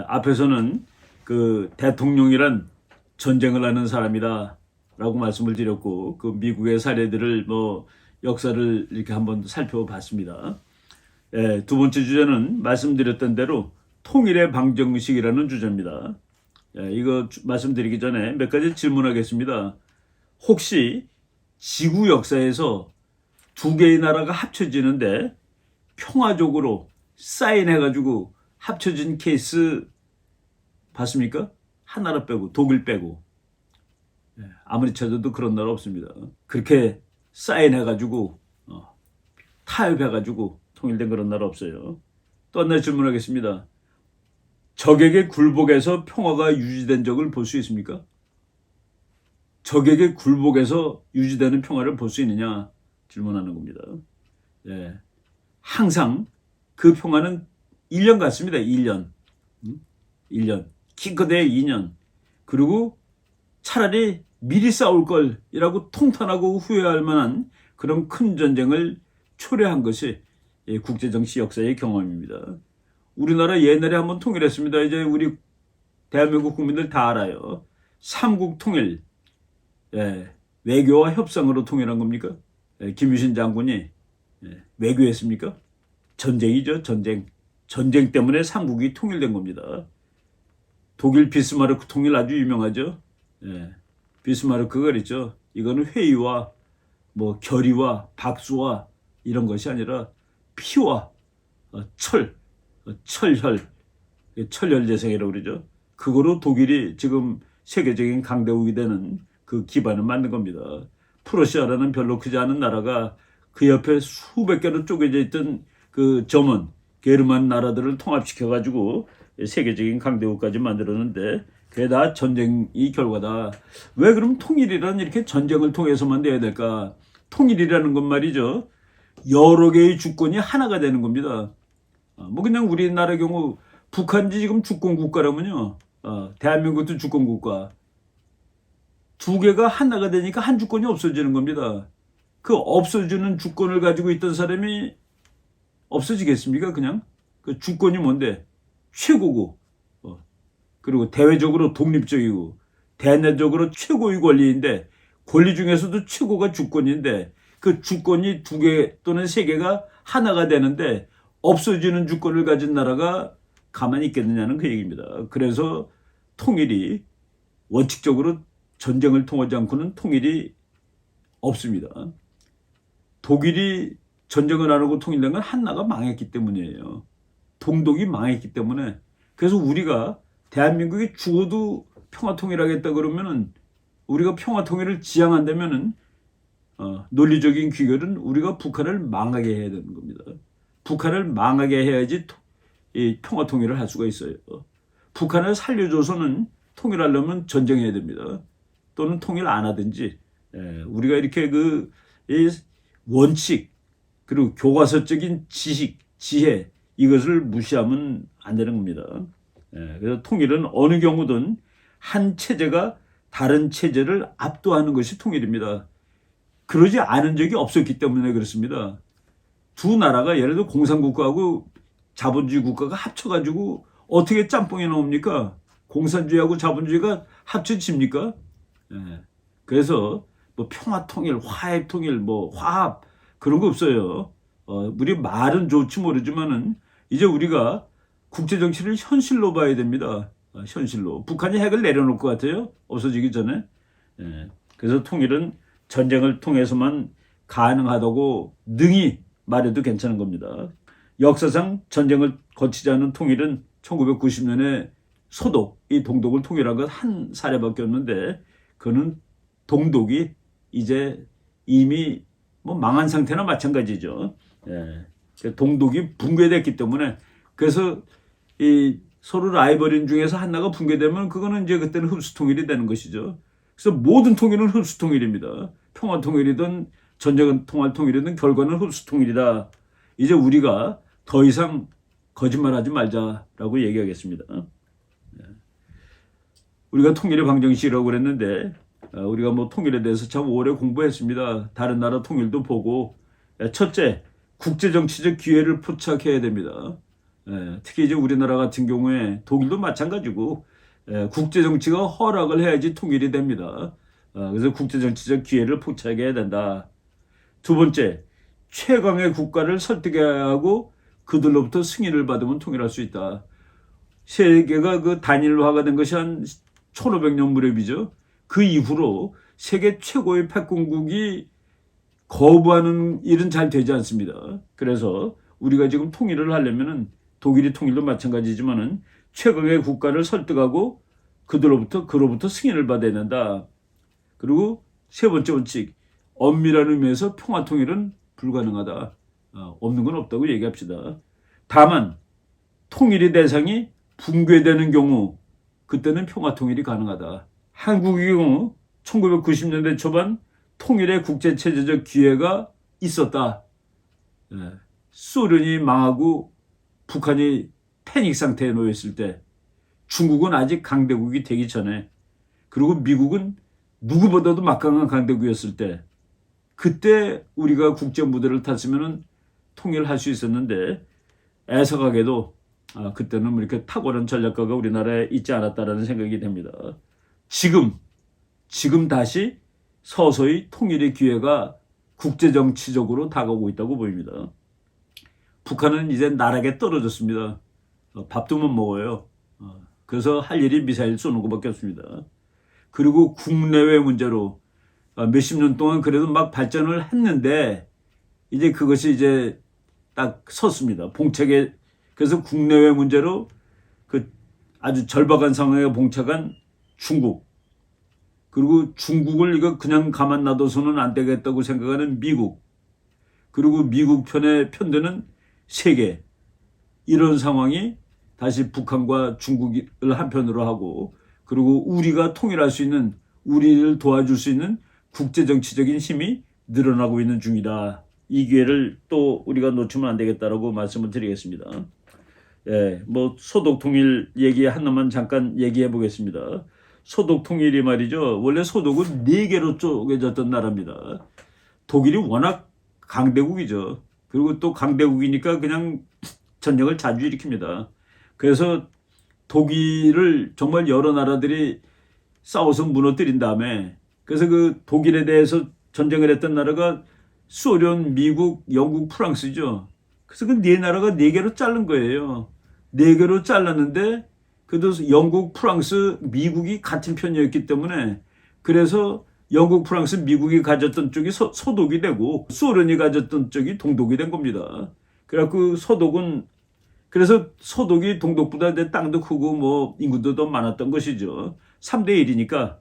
앞에서는 그 대통령이란 전쟁을 하는 사람이다 라고 말씀을 드렸고, 그 미국의 사례들을 역사를 이렇게 한번 살펴봤습니다. 두 번째 주제는 말씀드렸던 대로 통일의 방정식이라는 주제입니다. 이거 말씀드리기 전에 몇 가지 질문하겠습니다. 혹시 지구 역사에서 두 개의 나라가 합쳐지는데 평화적으로 사인해가지고 합쳐진 케이스 봤습니까? 한 나라 빼고, 독일 빼고. 아무리 찾아도 그런 나라 없습니다. 그렇게 사인해가지고 타협해가지고 통일된 그런 나라 없어요. 또 하나 질문하겠습니다. 적에게 굴복해서 평화가 유지된 적을 볼 수 있습니까? 적에게 굴복해서 유지되는 평화를 볼 수 있느냐 질문하는 겁니다. 항상 그 평화는 1년 같습니다. 1년. 1년. 기껏해야 2년. 그리고 차라리 미리 싸울 걸이라고 통탄하고 후회할 만한 그런 큰 전쟁을 초래한 것이 국제정치 역사의 경험입니다. 우리나라 옛날에 한번 통일했습니다. 이제 우리 대한민국 국민들 다 알아요. 삼국 통일. 외교와 협상으로 통일한 겁니까? 김유신 장군이 외교했습니까? 전쟁이죠, 전쟁. 전쟁 때문에 삼국이 통일된 겁니다. 독일 비스마르크 통일 아주 유명하죠. 비스마르크가 그랬죠. 이거는 회의와 결의와 박수와 이런 것이 아니라 피와 철혈재생이라고 그러죠. 그거로 독일이 지금 세계적인 강대국이 되는 그 기반을 만든 겁니다. 프러시아라는 별로 크지 않은 나라가 그 옆에 수백 개로 쪼개져 있던 그 점원 게르만 나라들을 통합시켜가지고 세계적인 강대국까지 만들었는데 그게 다 전쟁이 결과다. 왜 그럼 통일이란 이렇게 전쟁을 통해서만 돼야 될까? 통일이라는 건 말이죠. 여러 개의 주권이 하나가 되는 겁니다. 그냥 우리나라 경우 북한이 지금 주권국가라면요. 대한민국도 주권국가. 두 개가 하나가 되니까 한 주권이 없어지는 겁니다. 그 없어지는 주권을 가지고 있던 사람이 없어지겠습니까? 그냥 그 주권이 뭔데? 최고고, 그리고 대외적으로 독립적이고, 대내적으로 최고의 권리인데, 권리 중에서도 최고가 주권인데, 그 주권이 두 개 또는 세 개가 하나가 되는데, 없어지는 주권을 가진 나라가 가만히 있겠느냐는 그 얘기입니다. 그래서 통일이 원칙적으로 전쟁을 통하지 않고는 통일이 없습니다. 독일이 전쟁을 안 하고 통일된 건 한나가 망했기 때문이에요. 동독이 망했기 때문에. 그래서 우리가 대한민국이 죽어도 평화통일하겠다 그러면은 우리가 평화통일을 지향한다면은 논리적인 귀결은 우리가 북한을 망하게 해야 되는 겁니다. 북한을 망하게 해야지 이 평화통일을 할 수가 있어요. 북한을 살려줘서는 통일하려면 전쟁해야 됩니다. 또는 통일 안 하든지 우리가 이렇게 이 원칙 그리고 교과서적인 지식, 지혜 이것을 무시하면 안 되는 겁니다. 그래서 통일은 어느 경우든 한 체제가 다른 체제를 압도하는 것이 통일입니다. 그러지 않은 적이 없었기 때문에 그렇습니다. 두 나라가 예를 들어 공산국가하고 자본주의 국가가 합쳐가지고 어떻게 짬뽕이 나옵니까? 공산주의하고 자본주의가 합쳐집니까? 그래서 평화통일, 화해통일, 화합 그런 거 없어요. 우리 말은 좋지 모르지만은 이제 우리가 국제정치를 현실로 봐야 됩니다. 현실로. 북한이 핵을 내려놓을 것 같아요. 없어지기 전에. 그래서 통일은 전쟁을 통해서만 가능하다고 능히 말해도 괜찮은 겁니다. 역사상 전쟁을 거치지 않은 통일은 1990년에 소독, 이 동독을 통일한 것 한 사례밖에 없는데 그는 동독이 이제 이미 망한 상태나 마찬가지죠. 동독이 붕괴됐기 때문에 그래서 이 서로 라이벌인 중에서 하나가 붕괴되면 그거는 이제 그때는 흡수통일이 되는 것이죠. 그래서 모든 통일은 흡수통일입니다. 평화통일이든 전쟁 통일이든 결과는 흡수통일이다. 이제 우리가 더 이상 거짓말하지 말자라고 얘기하겠습니다. 우리가 통일의 방정식이라고 그랬는데 우리가 통일에 대해서 참 오래 공부했습니다. 다른 나라 통일도 보고 첫째, 국제정치적 기회를 포착해야 됩니다. 특히 이제 우리나라 같은 경우에 독일도 마찬가지고 국제 정치가 허락을 해야지 통일이 됩니다. 그래서 국제 정치적 기회를 포착해야 된다. 두 번째, 최강의 국가를 설득해야 하고 그들로부터 승인을 받으면 통일할 수 있다. 세계가 그 단일화가 된 것이 한 1500년 무렵이죠. 그 이후로 세계 최고의 패권국이 거부하는 일은 잘 되지 않습니다. 그래서 우리가 지금 통일을 하려면은 독일이 통일도 마찬가지지만은 최강의 국가를 설득하고 그로부터 승인을 받아야 된다. 그리고 세 번째 원칙, 엄밀한 의미에서 평화 통일은 불가능하다. 없는 건 없다고 얘기합시다. 다만 통일의 대상이 붕괴되는 경우 그때는 평화 통일이 가능하다. 한국의 경우 1990년대 초반 통일의 국제체제적 기회가 있었다. 소련이 망하고 북한이 패닉 상태에 놓였을 때, 중국은 아직 강대국이 되기 전에, 그리고 미국은 누구보다도 막강한 강대국이었을 때, 그때 우리가 국제 무대를 탔으면 통일할 수 있었는데, 애석하게도 그때는 뭐 이렇게 탁월한 전략가가 우리나라에 있지 않았다라는 생각이 됩니다. 지금 다시 서서히 통일의 기회가 국제정치적으로 다가오고 있다고 보입니다. 북한은 이제 나락에 떨어졌습니다. 밥도 못 먹어요. 그래서 할 일이 미사일 쏘는 것밖에 없습니다. 그리고 국내외 문제로 몇십 년 동안 그래도 막 발전을 했는데 이제 그것이 이제 딱 섰습니다. 봉착에. 그래서 국내외 문제로 그 아주 절박한 상황에 봉착한 중국, 그리고 중국을 이거 그냥 가만 놔둬서는 안 되겠다고 생각하는 미국, 그리고 미국 편에 편드는 세계, 이런 상황이 다시 북한과 중국을 한편으로 하고, 그리고 우리가 통일할 수 있는, 우리를 도와줄 수 있는 국제정치적인 힘이 늘어나고 있는 중이다. 이 기회를 또 우리가 놓치면 안 되겠다라고 말씀을 드리겠습니다. 뭐 소독 통일 얘기 하나만 잠깐 얘기해 보겠습니다. 소독 통일이 말이죠. 원래 소독은 4개로 쪼개졌던 나라입니다. 독일이 워낙 강대국이죠. 그리고 또 강대국이니까 그냥 전쟁을 자주 일으킵니다. 그래서 독일을 정말 여러 나라들이 싸워서 무너뜨린 다음에, 그래서 그 독일에 대해서 전쟁을 했던 나라가 소련, 미국, 영국, 프랑스죠. 그래서 그 4나라가 4개로 자른 거예요. 4개로 잘랐는데 그래도 영국, 프랑스, 미국이 같은 편이었기 때문에, 그래서 영국, 프랑스, 미국이 가졌던 쪽이 소독이 되고 소련이 가졌던 쪽이 동독이 된 겁니다. 그래갖고 그래서 소독이 동독보다 땅도 크고 뭐 인구도 더 많았던 것이죠. 3대 1이니까.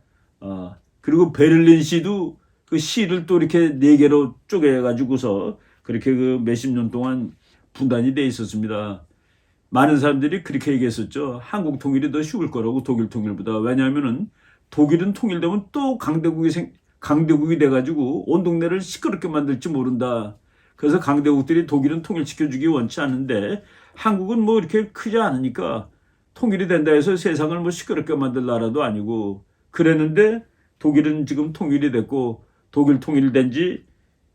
그리고 베를린 시도 그 시를 또 이렇게 4개로 쪼개가지고서 그렇게 그 몇십 년 동안 분단이 돼 있었습니다. 많은 사람들이 그렇게 얘기했었죠. 한국 통일이 더 쉬울 거라고, 독일 통일보다. 왜냐하면은 독일은 통일되면 또 강대국이 돼가지고 온 동네를 시끄럽게 만들지 모른다. 그래서 강대국들이 독일은 통일시켜주기 원치 않는데, 한국은 뭐 이렇게 크지 않으니까 통일이 된다 해서 세상을 뭐 시끄럽게 만들 나라도 아니고 그랬는데, 독일은 지금 통일이 됐고, 독일 통일된 지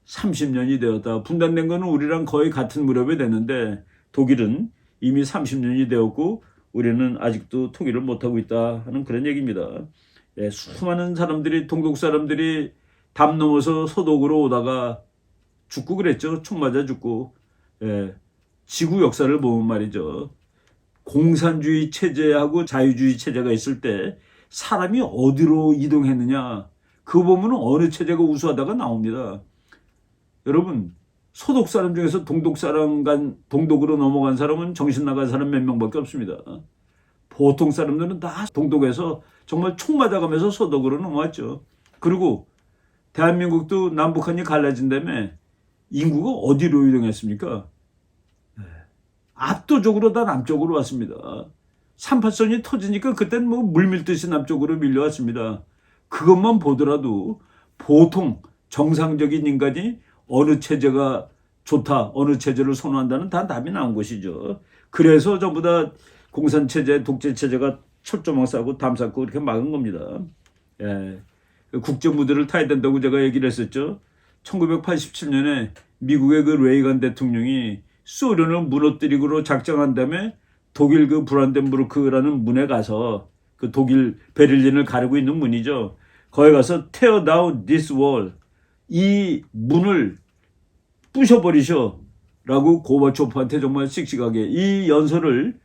30년이 되었다. 분단된 거는 우리랑 거의 같은 무렵에 됐는데 독일은 이미 30년이 되었고 우리는 아직도 통일을 못하고 있다 하는 그런 얘기입니다. 수많은 사람들이, 동독 사람들이 담 넘어서 서독으로 오다가 죽고 그랬죠. 총 맞아 죽고. 지구 역사를 보면 말이죠. 공산주의 체제하고 자유주의 체제가 있을 때 사람이 어디로 이동했느냐, 그거 보면 어느 체제가 우수하다가 나옵니다. 여러분, 소독 사람 중에서 동독으로 넘어간 사람은 정신 나간 사람 몇 명밖에 없습니다. 보통 사람들은 다 동독에서 정말 총 맞아가면서 소독으로 넘어왔죠. 그리고 대한민국도 남북한이 갈라진 다음에 인구가 어디로 이동했습니까? 압도적으로 다 남쪽으로 왔습니다. 38선이 터지니까 그땐 뭐 물밀듯이 남쪽으로 밀려왔습니다. 그것만 보더라도 보통 정상적인 인간이 어느 체제가 좋다, 어느 체제를 선호한다는 다 답이 나온 것이죠. 그래서 전부 다 공산체제, 독재체제가 철조망 싸고 담 쌓고 이렇게 막은 겁니다. 국제 무대를 타야 된다고 제가 얘기를 했었죠. 1987년에 미국의 그 레이건 대통령이 소련을 무너뜨리기로 작정한 다음에 독일 그 브란덴부르크라는 문에 가서 그 독일 베를린을 가르고 있는 문이죠. 거기 가서 tear down this wall, 이 문을 부셔버리셔 라고 고바초프한테 정말 씩씩하게 이 연설을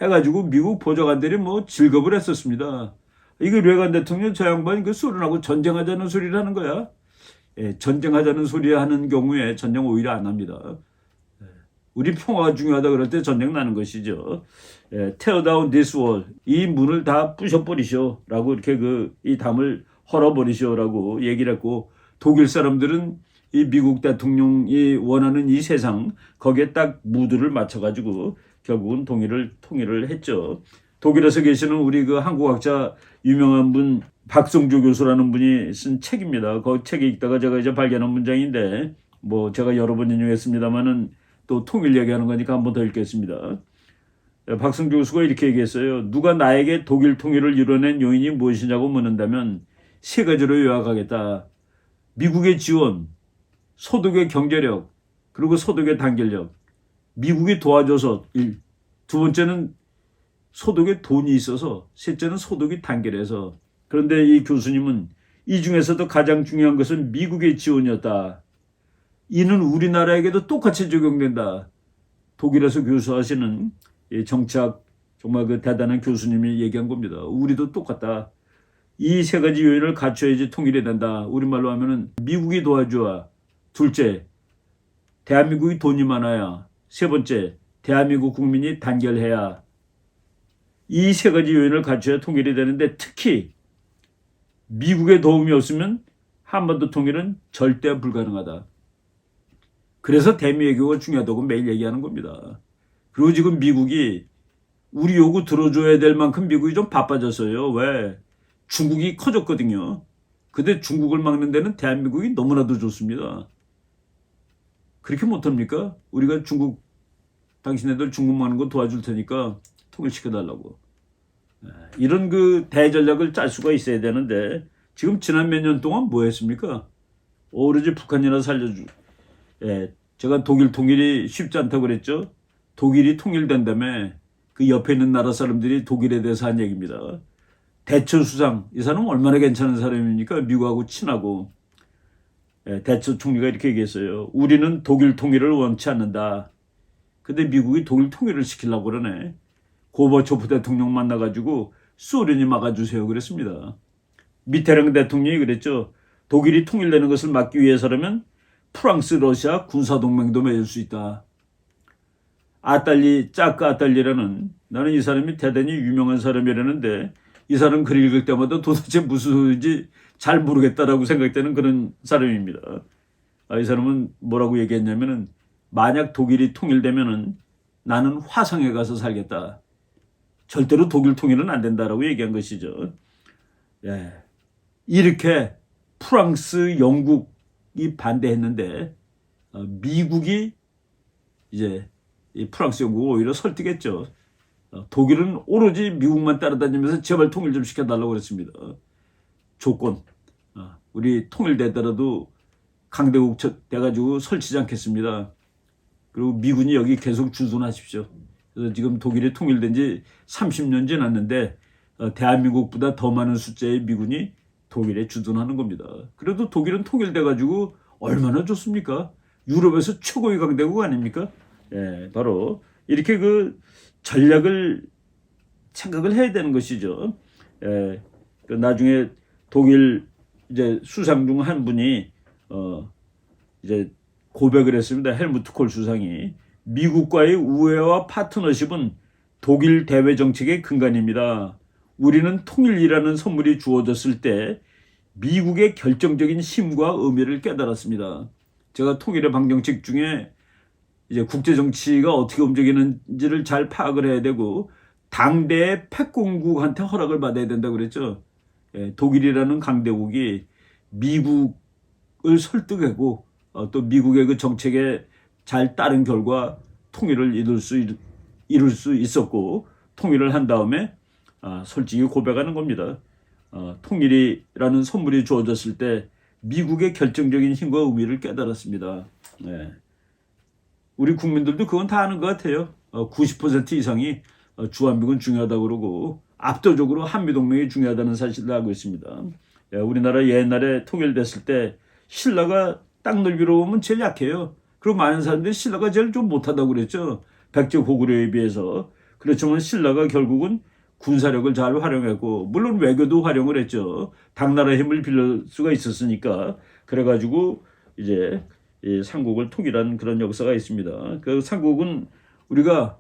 해가지고 미국 보좌관들이 뭐 즐겁을 했었습니다. 이거 레간 대통령 저 양반이 그 소련하고 전쟁하자는 소리를 하는 거야. 예, 전쟁하자는 소리 하는 경우에 전쟁 오히려 안 합니다. 우리 평화가 중요하다 그럴 때 전쟁 나는 것이죠. 예, tear down this wall, 이 문을 다 부셔버리시오 라고 이렇게 이 담을 헐어버리시오 라고 얘기를 했고, 독일 사람들은 이 미국 대통령이 원하는 이 세상 거기에 딱 무드를 맞춰가지고 결국은 통일을 했죠. 독일에서 계시는 우리 그 한국학자 유명한 분 박성주 교수라는 분이 쓴 책입니다. 그 책에 읽다가 제가 이제 발견한 문장인데 뭐 제가 여러 번 인용했습니다만은 또 통일 얘기하는 거니까 한 번 더 읽겠습니다. 박성주 교수가 이렇게 얘기했어요. 누가 나에게 독일 통일을 이뤄낸 요인이 무엇이냐고 묻는다면 세 가지로 요약하겠다. 미국의 지원, 소득의 경제력, 그리고 소득의 단결력. 미국이 도와줘서 두 번째는 소득에 돈이 있어서, 셋째는 소득이 단결해서. 그런데 이 교수님은 이 중에서도 가장 중요한 것은 미국의 지원이었다. 이는 우리나라에게도 똑같이 적용된다. 독일에서 교수하시는 정치학 정말 그 대단한 교수님이 얘기한 겁니다. 우리도 똑같다. 이 세 가지 요인을 갖춰야지 통일이 된다. 우리말로 하면은 미국이 도와줘야. 둘째, 대한민국이 돈이 많아야. 세 번째, 대한민국 국민이 단결해야. 이 세 가지 요인을 갖춰야 통일이 되는데 특히 미국의 도움이 없으면 한반도 통일은 절대 불가능하다. 그래서 대미 외교가 중요하다고 매일 얘기하는 겁니다. 그리고 지금 미국이 우리 요구 들어줘야 될 만큼 미국이 좀 바빠졌어요. 왜? 중국이 커졌거든요. 근데 중국을 막는 데는 대한민국이 너무나도 좋습니다. 그렇게 못합니까? 우리가 중국, 당신네들 중국 막는 거 도와줄 테니까 통일시켜달라고. 이런 그 대전략을 짤 수가 있어야 되는데 지금 지난 몇 년 동안 뭐 했습니까? 오로지 북한이나 살려주고. 예, 제가 독일 통일이 쉽지 않다고 그랬죠. 독일이 통일된다며 그 옆에 있는 나라 사람들이 독일에 대해서 한 얘기입니다. 대처 수상, 이 사람은 얼마나 괜찮은 사람입니까? 미국하고 친하고. 예, 대처 총리가 이렇게 얘기했어요. 우리는 독일 통일을 원치 않는다. 근데 미국이 독일 통일을 시키려고 그러네. 고바초프 대통령 만나가지고 소련이 막아주세요 그랬습니다. 미테랑 대통령이 그랬죠. 독일이 통일되는 것을 막기 위해서라면 프랑스, 러시아 군사동맹도 맺을 수 있다. 짜크 아딸리라는, 나는 이 사람이 대단히 유명한 사람이라는데 이 사람 글 읽을 때마다 도대체 무슨 소리인지 잘 모르겠다라고 생각되는 그런 사람입니다. 이 사람은 뭐라고 얘기했냐면은 만약 독일이 통일되면은 나는 화성에 가서 살겠다. 절대로 독일 통일은 안 된다라고 얘기한 것이죠. 예. 이렇게 프랑스, 영국이 반대했는데 미국이 이제 이 프랑스, 영국을 오히려 설득했죠. 독일은 오로지 미국만 따라다니면서 제발 통일 좀 시켜달라고 그랬습니다. 조건, 우리 통일되더라도 강대국 돼가지고 설치지 않겠습니다. 그리고 미군이 여기 계속 주둔하십시오. 그래서 지금 독일이 통일된 지 30년 지났는데 대한민국보다 더 많은 숫자의 미군이 독일에 주둔하는 겁니다. 그래도 독일은 통일돼가지고 얼마나 좋습니까? 유럽에서 최고의 강대국 아닙니까? 예, 바로 이렇게 그 전략을 생각을 해야 되는 것이죠. 예, 그 나중에 독일 이제 수상 중 한 분이 이제 고백을 했습니다. 헬무트 콜 수상이 미국과의 우애와 파트너십은 독일 대외 정책의 근간입니다. 우리는 통일이라는 선물이 주어졌을 때 미국의 결정적인 힘과 의미를 깨달았습니다. 제가 통일의 방정책 중에 이제 국제 정치가 어떻게 움직이는지를 잘 파악을 해야 되고 당대의 패권국한테 허락을 받아야 된다고 그랬죠. 예, 독일이라는 강대국이 미국을 설득하고 또 미국의 그 정책에 잘 따른 결과 통일을 이룰 수 있었고 통일을 한 다음에 솔직히 고백하는 겁니다. 통일이라는 선물이 주어졌을 때 미국의 결정적인 힘과 의미를 깨달았습니다. 네. 우리 국민들도 그건 다 아는 것 같아요. 90% 이상이 주한미군 중요하다고 그러고 압도적으로 한미동맹이 중요하다는 사실을 알고 있습니다. 우리나라 옛날에 통일됐을 때 신라가 땅 넓이로 보면 제일 약해요. 그리고 많은 사람들이 신라가 제일 좀 못하다고 그랬죠. 백제 고구려에 비해서. 그렇지만 신라가 결국은 군사력을 잘 활용했고 물론 외교도 활용을 했죠. 당나라 힘을 빌릴 수가 있었으니까. 그래가지고 이제 이 삼국을 통일한 그런 역사가 있습니다. 그 삼국은 우리가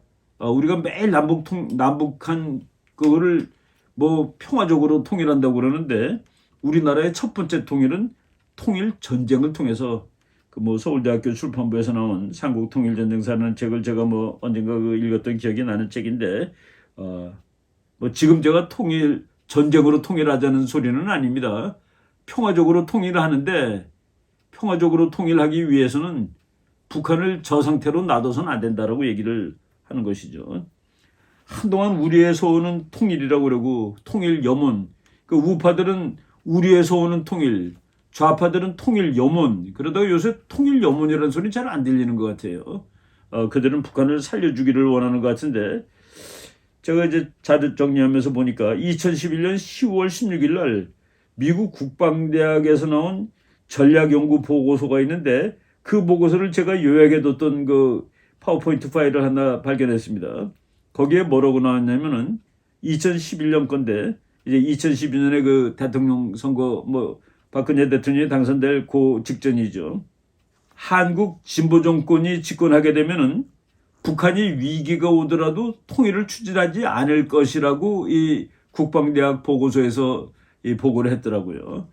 매일 남북한 그거를 뭐 평화적으로 통일한다고 그러는데 우리나라의 첫 번째 통일은 통일 전쟁을 통해서 그 뭐 서울대학교 출판부에서 나온 삼국 통일 전쟁사라는 책을 제가 뭐 언젠가 그 읽었던 기억이 나는 책인데 뭐 지금 제가 통일 전쟁으로 통일하자는 소리는 아닙니다. 평화적으로 통일을 하는데 평화적으로 통일하기 위해서는 북한을 저 상태로 놔둬서는 안 된다라고 얘기를 하는 것이죠. 한동안 우리의 소원은 통일이라고 그러고 통일 염원. 그 우파들은 우리의 소원은 통일, 좌파들은 통일 염원. 그러다가 요새 통일 염원이라는 소리 잘 안 들리는 것 같아요. 그들은 북한을 살려주기를 원하는 것 같은데 제가 이제 자료 정리하면서 보니까 2011년 10월 16일 날 미국 국방대학에서 나온 전략연구 보고서가 있는데 그 보고서를 제가 요약해뒀던 그 파워포인트 파일을 하나 발견했습니다. 거기에 뭐라고 나왔냐면은 2011년 건데 이제 2012년에 그 대통령 선거 뭐 박근혜 대통령이 당선될 그 직전이죠. 한국 진보 정권이 집권하게 되면은 북한이 위기가 오더라도 통일을 추진하지 않을 것이라고 이 국방대학 보고서에서 이 보고를 했더라고요.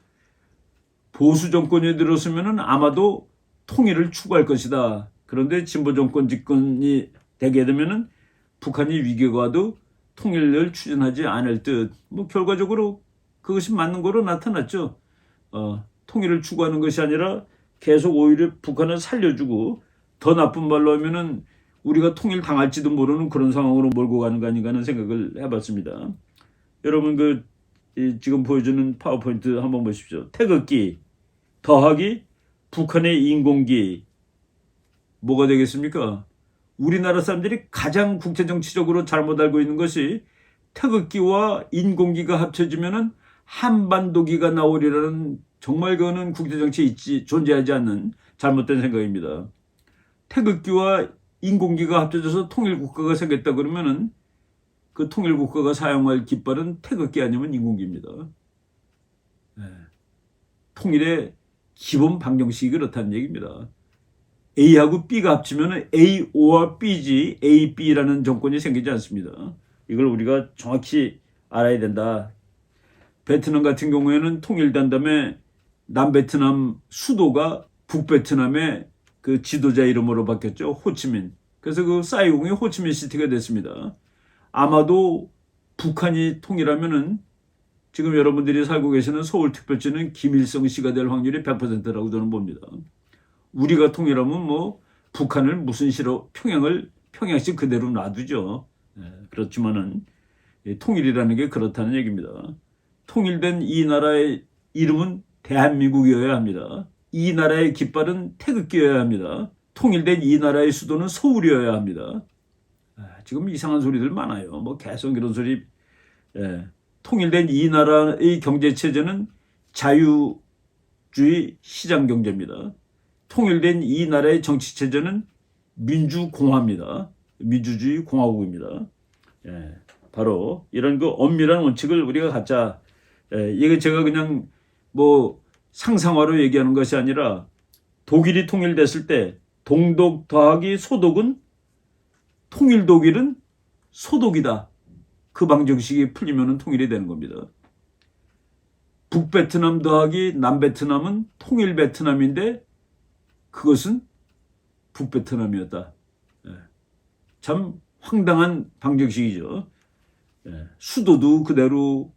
보수 정권이 들었으면은 아마도 통일을 추구할 것이다. 그런데 진보 정권 집권이 되게 되면은 북한이 위기가 와도 통일을 추진하지 않을 듯. 뭐 결과적으로 그것이 맞는 거로 나타났죠. 통일을 추구하는 것이 아니라 계속 오히려 북한을 살려주고 더 나쁜 말로 하면은 우리가 통일 당할지도 모르는 그런 상황으로 몰고 가는 거 아닌가 하는 생각을 해봤습니다. 여러분 그 지금 보여주는 파워포인트 한번 보십시오. 태극기 더하기 북한의 인공기 뭐가 되겠습니까? 우리나라 사람들이 가장 국제정치적으로 잘못 알고 있는 것이 태극기와 인공기가 합쳐지면은 한반도기가 나오리라는 정말 그거는 국제정치에 존재하지 않는 잘못된 생각입니다. 태극기와 인공기가 합쳐져서 통일국가가 생겼다 그러면은 그 통일국가가 사용할 깃발은 태극기 아니면 인공기입니다. 통일의 기본 방정식이 그렇다는 얘기입니다. A하고 B가 합치면 AO와 B지 A, B라는 정권이 생기지 않습니다. 이걸 우리가 정확히 알아야 된다. 베트남 같은 경우에는 통일된 다음에 남베트남 수도가 북베트남의 그 지도자 이름으로 바뀌었죠. 호치민. 그래서 그 사이공이 호치민 시티가 됐습니다. 아마도 북한이 통일하면은 지금 여러분들이 살고 계시는 서울특별시는 김일성 씨가 될 확률이 100%라고 저는 봅니다. 우리가 통일하면 뭐 북한을 무슨 시로 평양시 그대로 놔두죠. 그렇지만은 통일이라는 게 그렇다는 얘기입니다. 통일된 이 나라의 이름은 대한민국이어야 합니다. 이 나라의 깃발은 태극기여야 합니다. 통일된 이 나라의 수도는 서울이어야 합니다. 지금 이상한 소리들 많아요. 뭐 계속 이런 소리. 통일된 이 나라의 경제체제는 자유주의 시장경제입니다. 통일된 이 나라의 정치체제는 민주공화입니다. 민주주의 공화국입니다. 바로 이런 그 엄밀한 원칙을 우리가 갖자. 이게 제가 그냥 뭐 상상화로 얘기하는 것이 아니라 독일이 통일됐을 때 동독 더하기 소독은 통일 독일은 소독이다. 그 방정식이 풀리면 통일이 되는 겁니다. 북베트남 더하기 남베트남은 통일 베트남인데 그것은 북베트남이었다. 참 황당한 방정식이죠. 수도도 그대로,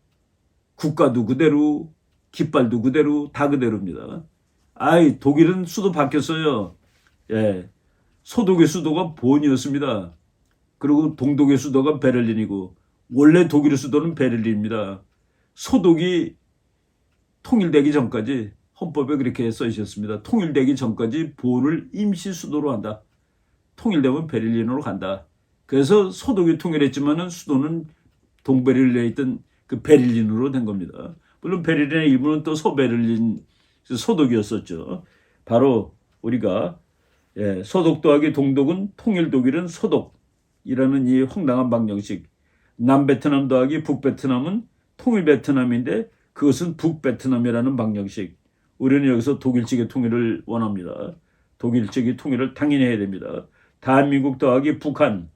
국가도 그대로, 깃발도 그대로, 다 그대로입니다. 독일은 수도 바뀌었어요. 소독의 수도가 본이었습니다. 그리고 동독의 수도가 베를린이고 원래 독일의 수도는 베를린입니다. 소독이 통일되기 전까지 헌법에 그렇게 써 있었습니다. 통일되기 전까지 본을 임시 수도로 한다. 통일되면 베를린으로 간다. 그래서 소독이 통일했지만은 수도는 동베를린에 있던 그 베를린으로 된 겁니다. 물론 베를린의 일부는 또 소베를린 소독이었었죠. 바로 우리가 소독 더하기 동독은 통일 독일은 소독이라는 이 황당한 방정식. 남베트남 더하기 북베트남은 통일 베트남인데 그것은 북베트남이라는 방정식. 우리는 여기서 독일 측의 통일을 원합니다. 독일 측의 통일을 당연히 해야 됩니다. 대한민국 더하기 북한.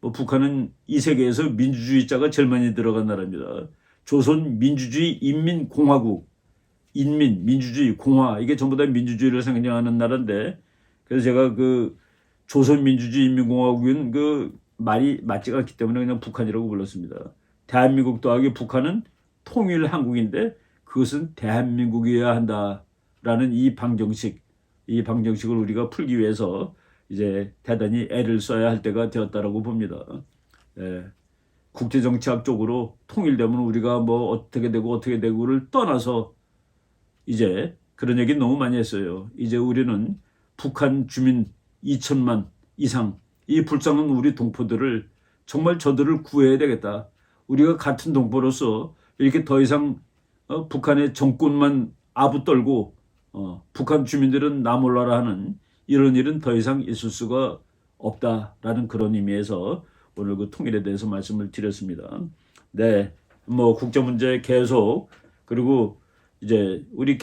북한은 이 세계에서 민주주의자가 제일 많이 들어간 나라입니다. 조선 민주주의 인민공화국. 인민, 민주주의, 공화, 이게 전부 다 민주주의를 상징하는 나라인데, 그래서 제가 그 조선민주주의 인민공화국은 그 말이 맞지가 않기 때문에 그냥 북한이라고 불렀습니다. 대한민국 더하기 북한은 통일 한국인데 그것은 대한민국이어야 한다라는 이 방정식을 우리가 풀기 위해서 이제 대단히 애를 써야 할 때가 되었다라고 봅니다. 국제정치학적으로 통일되면 우리가 뭐 어떻게 되고를 떠나서 이제 그런 얘기 너무 많이 했어요. 이제 우리는 북한 주민 2천만 이상 이 불쌍한 우리 동포들을 정말 저들을 구해야 되겠다. 우리가 같은 동포로서 이렇게 더 이상 북한의 정권만 아부떨고 북한 주민들은 나 몰라라 하는 이런 일은 더 이상 있을 수가 없다라는 그런 의미에서 오늘 그 통일에 대해서 말씀을 드렸습니다. 네, 뭐 국제 문제 계속 그리고 이제 우리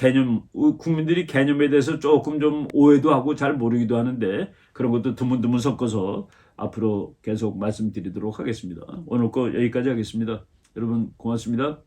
국민들이 개념에 대해서 조금 좀 오해도 하고 잘 모르기도 하는데 그런 것도 드문드문 섞어서 앞으로 계속 말씀드리도록 하겠습니다. 오늘 거 여기까지 하겠습니다. 여러분 고맙습니다.